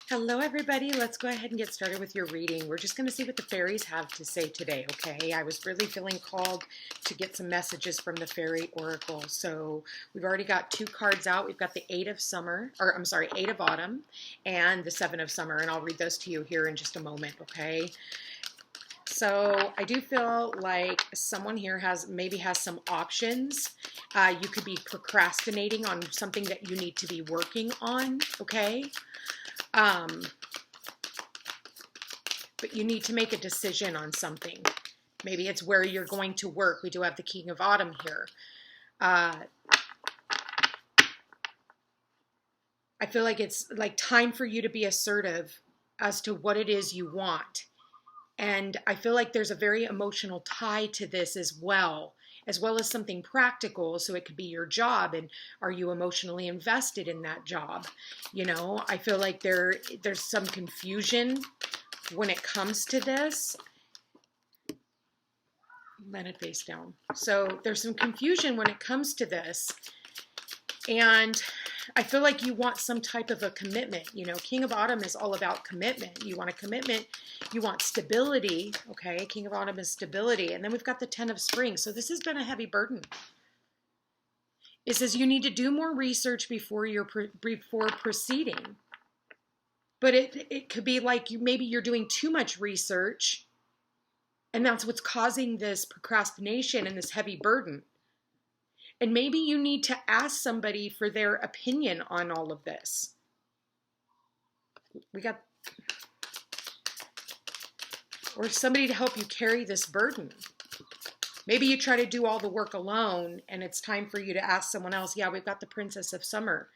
Hello, everybody. Let's go ahead and get started with your reading. We're just going to see what the fairies have to say today, okay? I was really feeling called to get some messages from the fairy oracle. So we've already got two cards out. We've got the Eight of Autumn and the Seven of Summer, and I'll read those to you here in just a moment, okay? So I do feel like someone here maybe has some options. You could be procrastinating on something that you need to be working on, okay? But you need to make a decision on something. Maybe it's where you're going to work. We do have the King of Autumn here. I feel like it's like time for you to be assertive as to what it is you want. And I feel like there's a very emotional tie to this as well as something practical. So it could be your job, and are you emotionally invested in that job? You know, I feel like there's some confusion when it comes to this. Let it face down. So there's some confusion when it comes to this. And I feel like you want some type of a commitment. You know, King of Autumn is all about commitment. You want a commitment. You want stability. Okay, King of Autumn is stability. And then we've got the Ten of Spring. So this has been a heavy burden. It says you need to do more research before proceeding. But it could be like maybe you're doing too much research, and that's what's causing this procrastination and this heavy burden. And maybe you need to ask somebody for their opinion on all of this. Or somebody to help you carry this burden. Maybe you try to do all the work alone, and it's time for you to ask someone else. Yeah, we've got the Princess of Summer.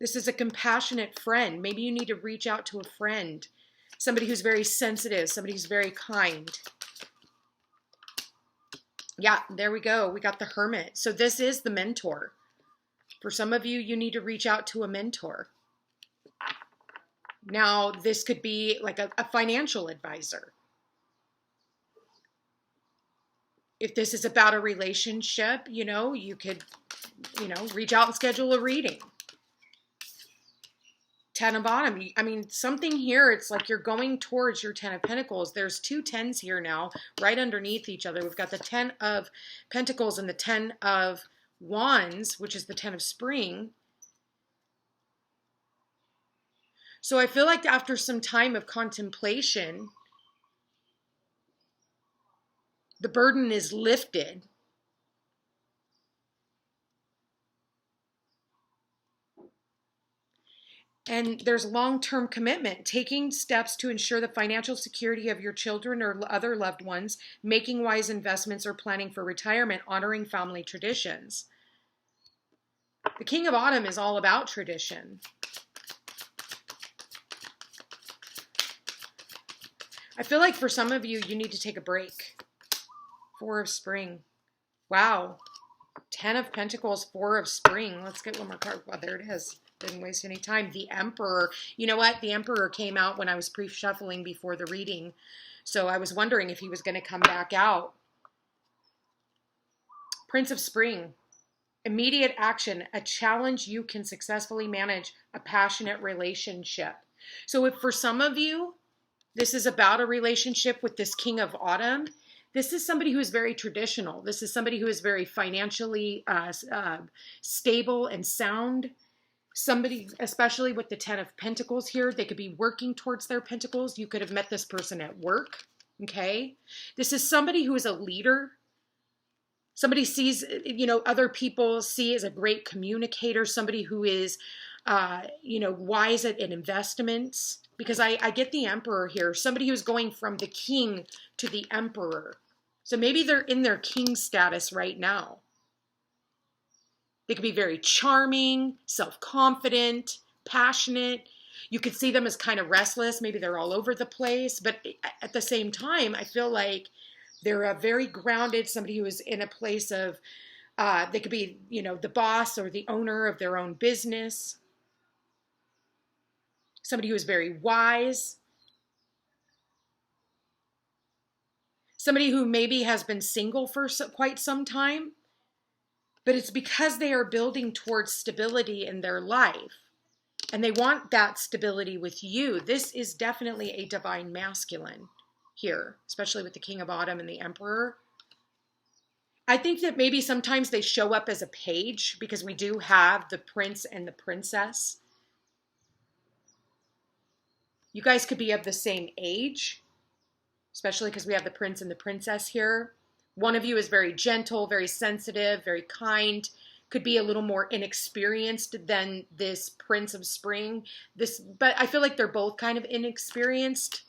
This is a compassionate friend. Maybe you need to reach out to a friend. Somebody who's very sensitive, somebody who's very kind. Yeah, there we go. We got the Hermit. So this is the mentor. For some of you, you need to reach out to a mentor. Now, this could be like a financial advisor. If this is about a relationship, you could, reach out and schedule a reading. Ten of Autumn. I mean, something here, it's like you're going towards your Ten of Pentacles. There's two tens here now, right underneath each other. We've got the Ten of Pentacles and the Ten of Wands, which is the Ten of Spring. So I feel like after some time of contemplation, the burden is lifted. And there's long-term commitment, taking steps to ensure the financial security of your children or other loved ones, making wise investments or planning for retirement, honoring family traditions. The King of Autumn is all about tradition. I feel like for some of you, you need to take a break. Four of Spring. Wow. Ten of Pentacles, Four of Spring. Let's get one more card. Well, there it is. Didn't waste any time. The Emperor. You know what? The Emperor came out when I was pre-shuffling before the reading. So I was wondering if he was going to come back out. Prince of Spring. Immediate action. A challenge you can successfully manage. A passionate relationship. So if for some of you, this is about a relationship with this King of Autumn, this is somebody who is very traditional. This is somebody who is very financially stable and sound. Somebody, especially with the Ten of Pentacles here, they could be working towards their pentacles. You could have met this person at work, okay? This is somebody who is a leader. Somebody sees, other people see as a great communicator, somebody who is, wise at investments. Because I get the Emperor here, somebody who's going from the King to the Emperor. So maybe they're in their king status right now. They could be very charming, self-confident, passionate. You could see them as kind of restless. Maybe they're all over the place. But at the same time, I feel like they're a very grounded, somebody who is in a place of, they could be, the boss or the owner of their own business. Somebody who is very wise. Somebody who maybe has been single for quite some time. But it's because they are building towards stability in their life. And they want that stability with you. This is definitely a divine masculine here, especially with the King of Autumn and the Emperor. I think that maybe sometimes they show up as a page because we do have the prince and the princess. You guys could be of the same age, especially because we have the prince and the princess here. One of you is very gentle, very sensitive, very kind, could be a little more inexperienced than this Prince of Spring. But I feel like they're both kind of inexperienced.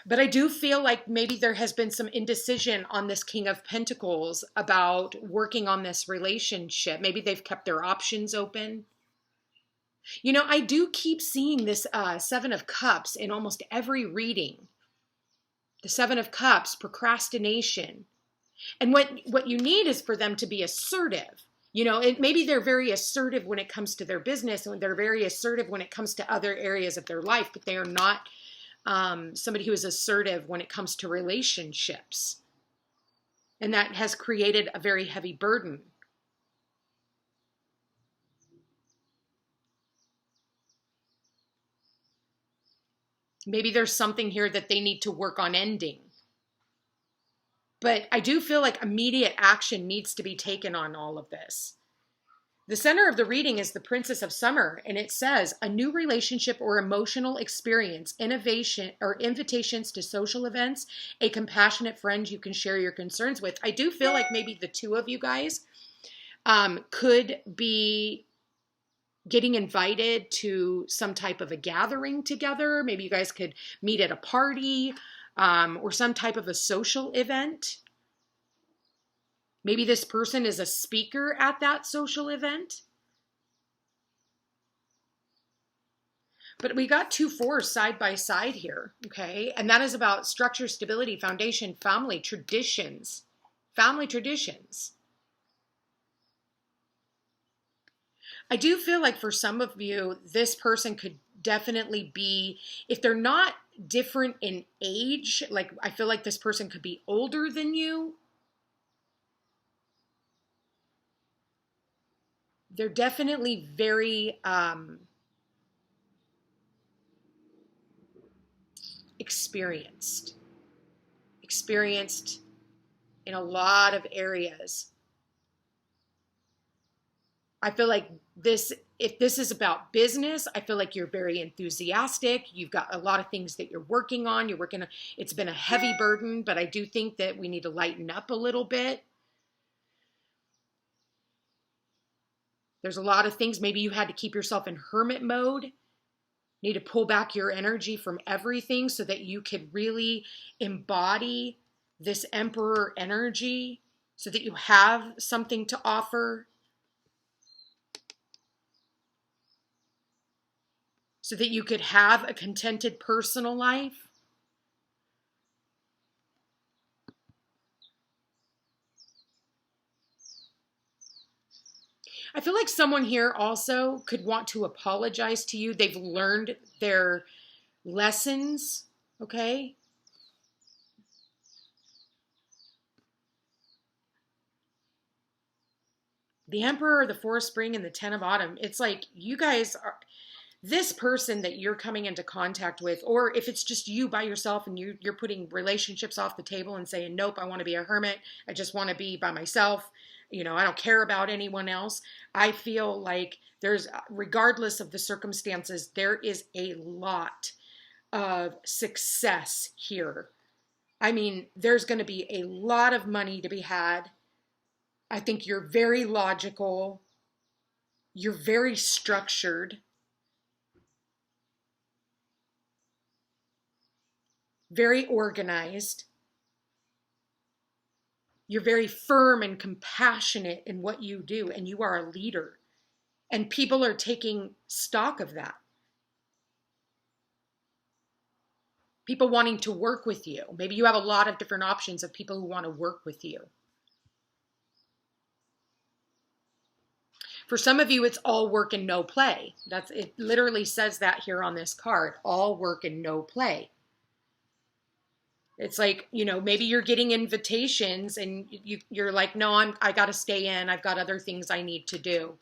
But I do feel like maybe there has been some indecision on this King of Pentacles about working on this relationship. Maybe they've kept their options open. You know, I do keep seeing this Seven of Cups in almost every reading. The Seven of Cups, procrastination. And what you need is for them to be assertive. You know, maybe they're very assertive when it comes to their business, and they're very assertive when it comes to other areas of their life, but they are not somebody who is assertive when it comes to relationships. And that has created a very heavy burden. Maybe there's something here that they need to work on ending. But I do feel like immediate action needs to be taken on all of this. The center of the reading is the Princess of Summer, and it says, a new relationship or emotional experience, innovation or invitations to social events, a compassionate friend you can share your concerns with. I do feel like maybe the two of you guys could be getting invited to some type of a gathering together. Maybe you guys could meet at a party or some type of a social event. Maybe this person is a speaker at that social event. But we got two fours side by side here, okay? And that is about structure, stability, foundation, family, traditions. Family traditions. I do feel like for some of you, this person could definitely be, if they're not different in age, like I feel like this person could be older than you. They're definitely very experienced in a lot of areas. I feel like if this is about business, I feel like you're very enthusiastic. You've got a lot of things that you're working on. It's been a heavy burden, but I do think that we need to lighten up a little bit. There's a lot of things. Maybe you had to keep yourself in hermit mode. Need to pull back your energy from everything so that you could really embody this Emperor energy so that you have something to offer. So that you could have a contented personal life. I feel like someone here also could want to apologize to you. They've learned their lessons, okay? The Emperor, the Four of Spring, and the Ten of Autumn. It's like you guys are, this person that you're coming into contact with, or if it's just you by yourself and you're putting relationships off the table and saying, nope, I want to be a hermit. I just want to be by myself. You know, I don't care about anyone else. I feel like regardless of the circumstances, there is a lot of success here. I mean, there's going to be a lot of money to be had. I think you're very logical. You're very structured. Very organized. You're very firm and compassionate in what you do, and you are a leader. And people are taking stock of that. People wanting to work with you. Maybe you have a lot of different options of people who want to work with you. For some of you, it's all work and no play. It literally says that here on this card. All work and no play. It's like, you know, maybe you're getting invitations and you're like, no, I got to stay in. I've got other things I need to do.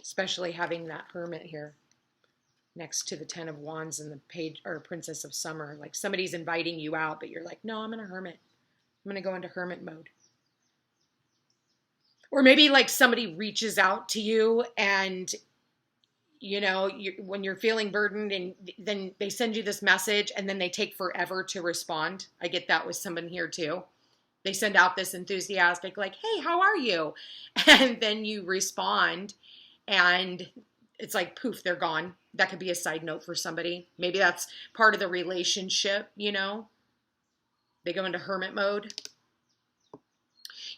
Especially having that Hermit here next to the Ten of Wands and the Page or Princess of Summer. Like somebody's inviting you out, but you're like, no, I'm in a hermit. I'm going to go into hermit mode. Or maybe like somebody reaches out to you and, you know, when you're feeling burdened and then they send you this message and then they take forever to respond. I get that with someone here too. They send out this enthusiastic, like, hey, how are you? And then you respond and it's like, poof, they're gone. That could be a side note for somebody. Maybe that's part of the relationship, you know? They go into hermit mode.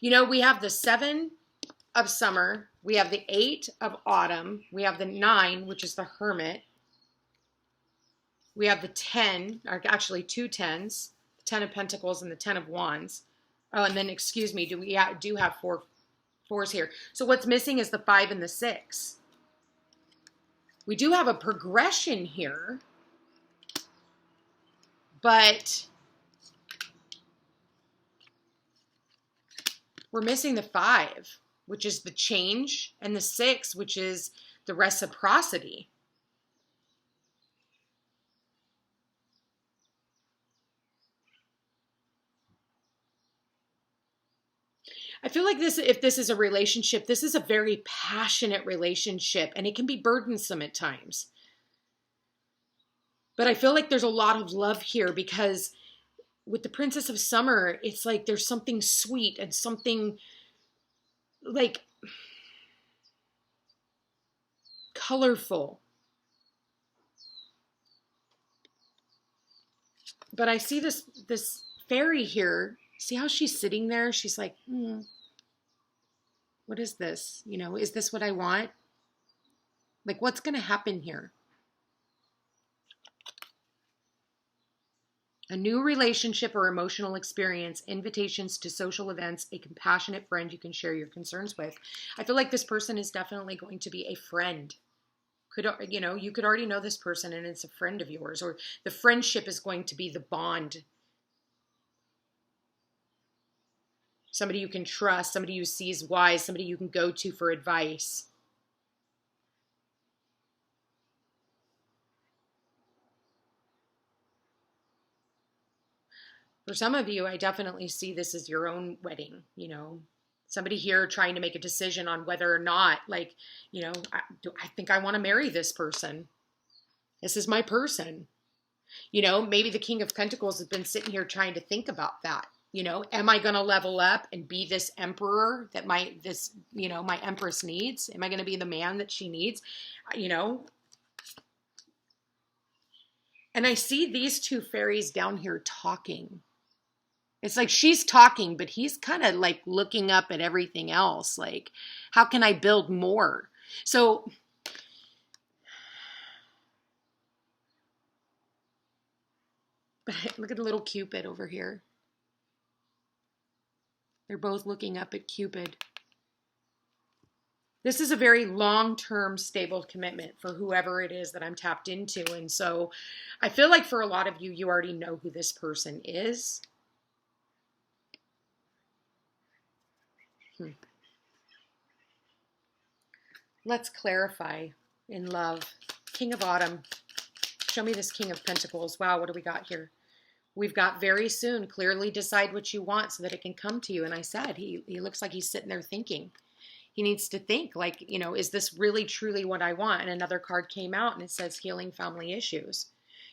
You know, we have the 7 of summer. We have the 8 of autumn. We have the 9, which is the hermit. We have the 10, or actually 2 10s, the 10 of pentacles and the 10 of wands. Oh, and then, excuse me, we do have 4 4s here. So what's missing is the 5 and the 6. We do have a progression here, but we're missing the 5, which is the change, and the 6, which is the reciprocity. I feel like this, if this is a relationship, this is a very passionate relationship, and it can be burdensome at times. But I feel like there's a lot of love here because with the Princess of Summer, it's like there's something sweet and something like colorful. But I see this fairy here. See how she's sitting there? She's like, what is this? You know, is this what I want? Like, what's going to happen here? A new relationship or emotional experience, invitations to social events, a compassionate friend you can share your concerns with. I feel like this person is definitely going to be a friend. You know, you could already know this person and it's a friend of yours, or the friendship is going to be the bond. Somebody you can trust, somebody who sees wise, somebody you can go to for advice. For some of you, I definitely see this as your own wedding, you know, somebody here trying to make a decision on whether or not, like, you know, I think I want to marry this person. This is my person. You know, maybe the King of Pentacles has been sitting here trying to think about that. You know, am I going to level up and be this emperor that my empress needs? Am I going to be the man that she needs? You know, and I see these two fairies down here talking. It's like she's talking, but he's kind of like looking up at everything else. Like, how can I build more? So look at the little Cupid over here. They're both looking up at Cupid. This is a very long-term stable commitment for whoever it is that I'm tapped into. And so I feel like for a lot of you, you already know who this person is. Let's clarify in love. King of Autumn. Show me this King of Pentacles. Wow, what do we got here? We've got very soon. Clearly decide what you want so that it can come to you. And I said, he looks like he's sitting there thinking. He needs to think like, you know, is this really truly what I want? And another card came out and it says healing family issues.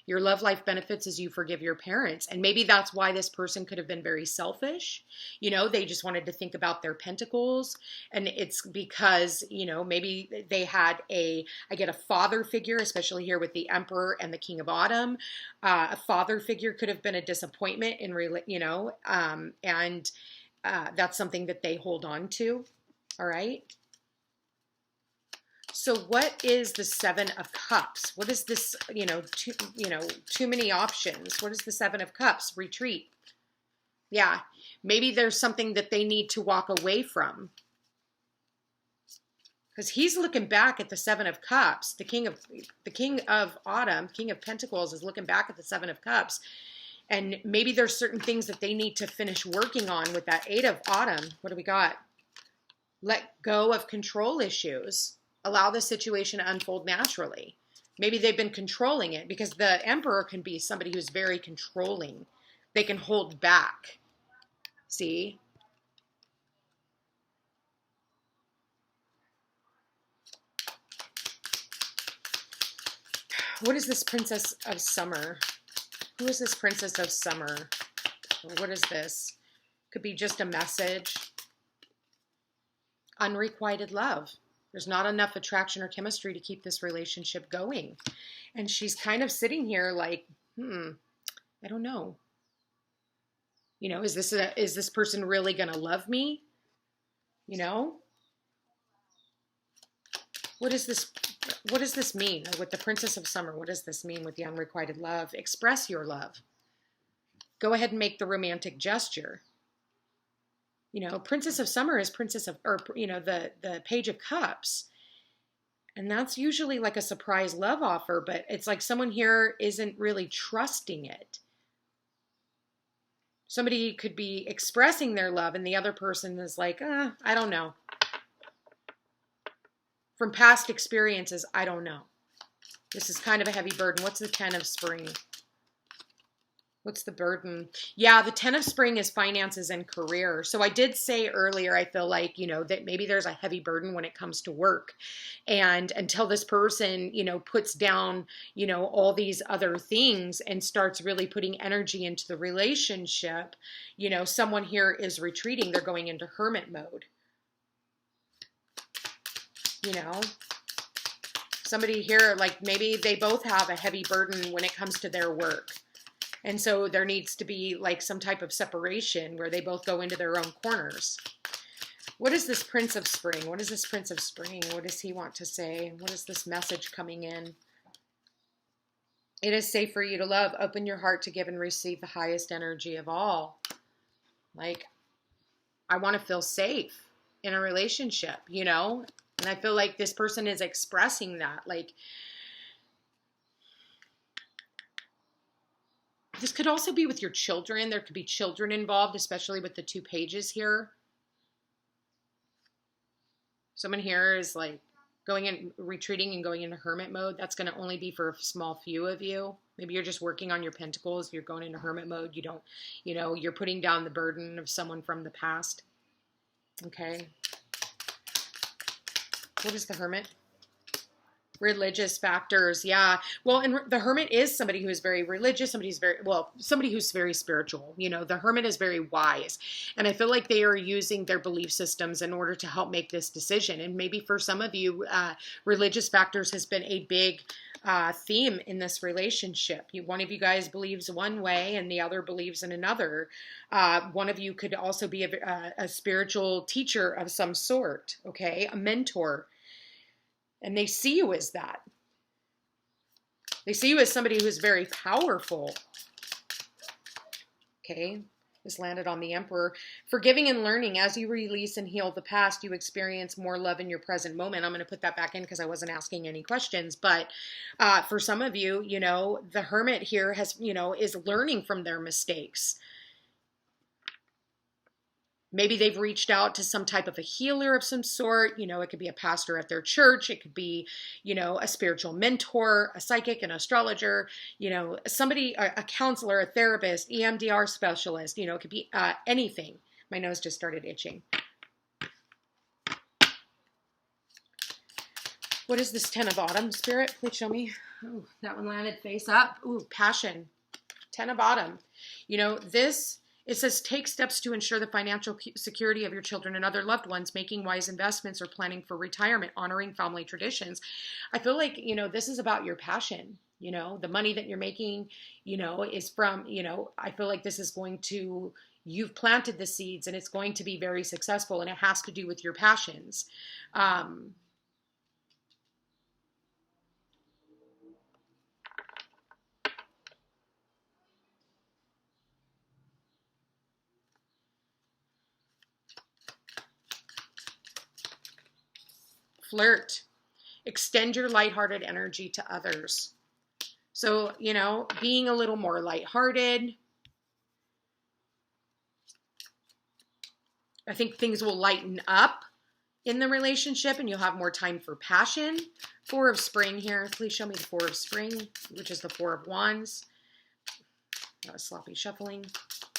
Your love life benefits as you forgive your parents. And maybe that's why this person could have been very selfish. You know, they just wanted to think about their pentacles. And it's because, you know, maybe they had I get a father figure, especially here with the Emperor and the King of Autumn. A father figure could have been a disappointment in, you know, and that's something that they hold on to. All right. So what is the 7 of Cups? What is this, too many options. What is the 7 of Cups? Retreat. Yeah. Maybe there's something that they need to walk away from. because he's looking back at the Seven of Cups. The King of Autumn, King of Pentacles, is looking back at the Seven of Cups. And maybe there's certain things that they need to finish working on with that Eight of Autumn. What do we got? Let go of control issues. Allow the situation to unfold naturally. Maybe they've been controlling it, because the Emperor can be somebody who's very controlling. They can hold back. See? What is this Princess of Summer? Who is this Princess of Summer? What is this? Could be just a message. Unrequited love. There's not enough attraction or chemistry to keep this relationship going. And she's kind of sitting here like, I don't know. You know, is this person really going to love me? You know? What does this mean with the Princess of Summer? What does this mean with the unrequited love? Express your love. Go ahead and make the romantic gesture. You know, Princess of Summer is the Page of Cups. And that's usually like a surprise love offer, but it's like someone here isn't really trusting it. Somebody could be expressing their love and the other person is like, I don't know. From past experiences, I don't know. This is kind of a heavy burden. What's the Ten of Spring? What's the burden? Yeah, the Ten of Spring is finances and career. So I did say earlier, I feel like, you know, that maybe there's a heavy burden when it comes to work. And until this person, you know, puts down, you know, all these other things and starts really putting energy into the relationship, you know, someone here is retreating. They're going into hermit mode. You know, somebody here, like maybe they both have a heavy burden when it comes to their work. And so there needs to be like some type of separation where they both go into their own corners. What is this Prince of Spring? What is this Prince of Spring? What does he want to say? What is this message coming in? It is safe for you to love. Open your heart to give and receive the highest energy of all. Like, I want to feel safe in a relationship, you know? And I feel like this person is expressing that. Like, this could also be with your children. There could be children involved, especially with the two pages here. Someone here is like going in, retreating and going into hermit mode. That's going to only be for a small few of you. Maybe you're just working on your pentacles. You're going into hermit mode. You don't, you know, you're putting down the burden of someone from the past. Okay. What is the Hermit? Religious factors, yeah. Well, and the Hermit is somebody who is very religious, somebody who's very spiritual. You know, the Hermit is very wise. And I feel like they are using their belief systems in order to help make this decision. And maybe for some of you, religious factors has been a big theme in this relationship. One of you guys believes one way and the other believes in another. One of you could also be a spiritual teacher of some sort, okay? A mentor. And they see you as that. They see you as somebody who is very powerful. Okay, this landed on the Emperor. Forgiving and learning. As you release and heal the past, you experience more love in your present moment. I'm going to put that back in because I wasn't asking any questions. But for some of you, you know, the Hermit here has, you know, is learning from their mistakes. Maybe they've reached out to some type of a healer of some sort. You know, it could be a pastor at their church. It could be, you know, a spiritual mentor, a psychic, an astrologer, you know, somebody, a counselor, a therapist, EMDR specialist. You know, it could be anything. My nose just started itching. What is this Ten of Autumn, Spirit? Please show me. Oh, that one landed face up. Ooh, passion. Ten of Autumn. You know, this... It says, take steps to ensure the financial security of your children and other loved ones, making wise investments or planning for retirement, honoring family traditions. I feel like, you know, this is about your passion. You know, the money that you're making, you know, is from, you know, I feel like this is going to, you've planted the seeds and it's going to be very successful and it has to do with your passions. Flirt. Extend your lighthearted energy to others. So, you know, being a little more lighthearted. I think things will lighten up in the relationship and you'll have more time for passion. Four of Spring here. Please show me the Four of Spring, which is the Four of Wands. That was sloppy shuffling.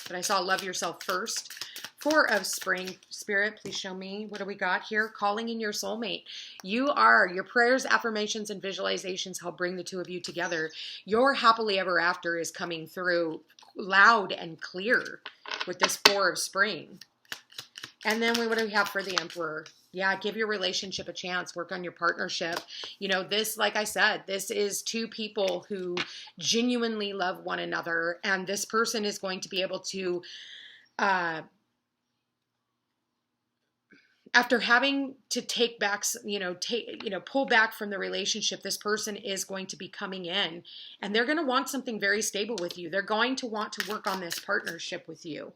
But I saw love yourself first. Four of Spring. Spirit, please show me. What do we got here? Calling in your soulmate. You are. Your prayers, affirmations, and visualizations help bring the two of you together. Your happily ever after is coming through loud and clear with this Four of Spring. And then what do we have for the Emperor? Yeah, give your relationship a chance. Work on your partnership. You know, this, like I said, this is two people who genuinely love one another. And this person is going to be able to, after having to take back, pull back from the relationship, this person is going to be coming in and they're going to want something very stable with you. They're going to want to work on this partnership with you.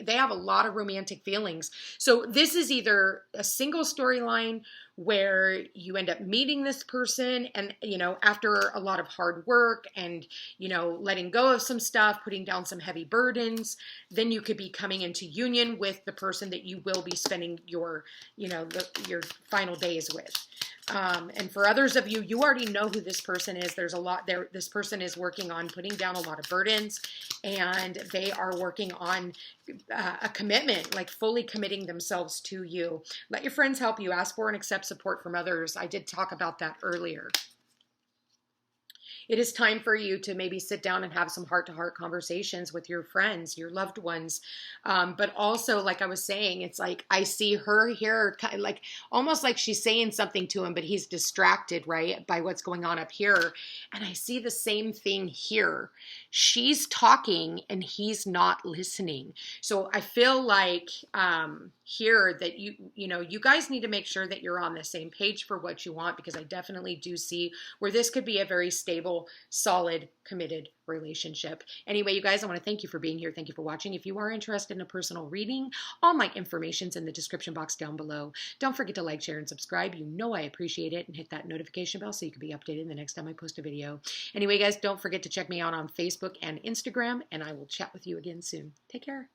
They have a lot of romantic feelings. So this is either a single storyline where you end up meeting this person and, you know, after a lot of hard work and, you know, letting go of some stuff, putting down some heavy burdens, then you could be coming into union with the person that you will be spending your, you know, your final days with. And for others of you, you already know who this person is. There's a lot there. This person is working on putting down a lot of burdens and they are working on a commitment, like fully committing themselves to you. Let your friends help you. Ask for and accept support from others. I did talk about that earlier. It is time for you to maybe sit down and have some heart-to-heart conversations with your friends, your loved ones. But also, like I was saying, it's like I see her here, kind of like almost like she's saying something to him, but he's distracted, right, by what's going on up here. And I see the same thing here. She's talking and he's not listening. So I feel like here that you guys need to make sure that you're on the same page for what you want, because I definitely do see where this could be a very stable, solid, committed relationship. Anyway, you guys, I want to thank you for being here. Thank you for watching. If you are interested in a personal reading, all my information's in the description box down below. Don't forget to like, share, and subscribe. You know I appreciate it. And hit that notification bell so you can be updated the next time I post a video. Anyway, guys, don't forget to check me out on Facebook and Instagram, and I will chat with you again soon. Take care.